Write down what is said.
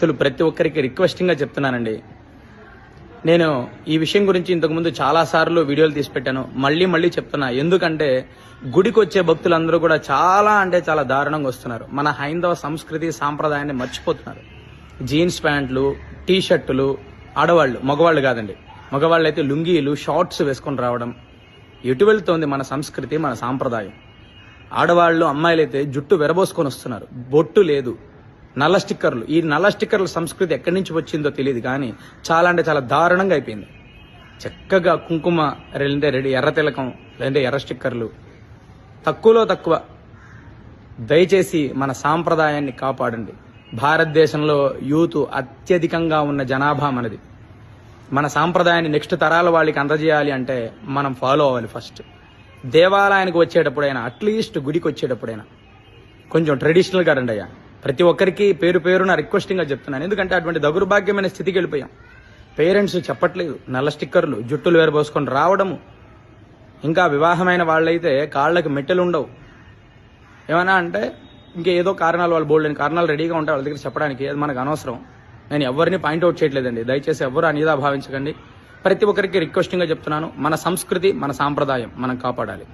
ప్రతి ఒక్కరికి రిక్వెస్టింగ్గా చెప్తున్నానండి. నేను ఈ విషయం గురించి ఇంతకుముందు చాలాసార్లు వీడియోలు తీసి పెట్టాను. మళ్ళీ చెప్తున్నా. ఎందుకంటే గుడికి వచ్చే భక్తులందరూ కూడా చాలా దారుణంగా వస్తున్నారు. మన హైందవ సంస్కృతి సాంప్రదాయాన్ని మర్చిపోతున్నారు. జీన్స్ ప్యాంట్లు, టీ షర్టులు, ఆడవాళ్ళు, మగవాళ్ళు కాదండి, మగవాళ్ళు అయితే లుంగీలు, షార్ట్స్ వేసుకొని రావడం. ఎటు వెళ్తోంది మన సంస్కృతి, మన సాంప్రదాయం? ఆడవాళ్ళు, అమ్మాయిలు అయితే జుట్టు విరబోసుకొని వస్తున్నారు, బొట్టు లేదు, నల్ల స్టిక్కర్లు. ఈ నల్ల స్టిక్కర్ల సంస్కృతి ఎక్కడి నుంచి వచ్చిందో తెలియదు కానీ చాలా దారుణంగా అయిపోయింది. చక్కగా కుంకుమ లేదంటే రెడీ, ఎర్ర తిలకం లేదంటే ఎర్ర స్టిక్కర్లు. తక్కువలో తక్కువ దయచేసి మన సాంప్రదాయాన్ని కాపాడండి. భారతదేశంలో యూత్ అత్యధికంగా ఉన్న జనాభా మనది. మన సాంప్రదాయాన్ని నెక్స్ట్ తరాల వాళ్ళకి అందజేయాలి అంటే మనం ఫాలో అవ్వాలి. ఫస్ట్ దేవాలయానికి వచ్చేటప్పుడైనా, అట్లీస్ట్ గుడికి వచ్చేటప్పుడైనా కొంచెం ట్రెడిషనల్గా రండి అయ్యా. ప్రతి ఒక్కరికి పేరున రిక్వెస్టింగ్గా చెప్తున్నాను. ఎందుకంటే అటువంటి దౌర్భాగ్యమైన స్థితికి వెళ్ళిపోయాం. పేరెంట్స్ చెప్పట్లేదు, నల్ల స్టిక్కర్లు, జుట్టులు వేరబోసుకొని రావడము. ఇంకా వివాహమైన వాళ్ళైతే కాళ్ళకి మెట్టెలు ఉండవు. ఏమైనా అంటే ఇంకేదో కారణాలు, వాళ్ళు బోల్డెన్ కారణాలు రెడీగా ఉంటాయి వాళ్ళ దగ్గర చెప్పడానికి. అది మనకు అనవసరం. నేను ఎవరిని పాయింట్అవుట్ చేయట్లేదండి. దయచేసి ఎవరు అనిదా భావించకండి. ప్రతి ఒక్కరికి రిక్వెస్టింగ్గా చెప్తున్నాను. మన సంస్కృతి, మన సాంప్రదాయం మనం కాపాడాలి.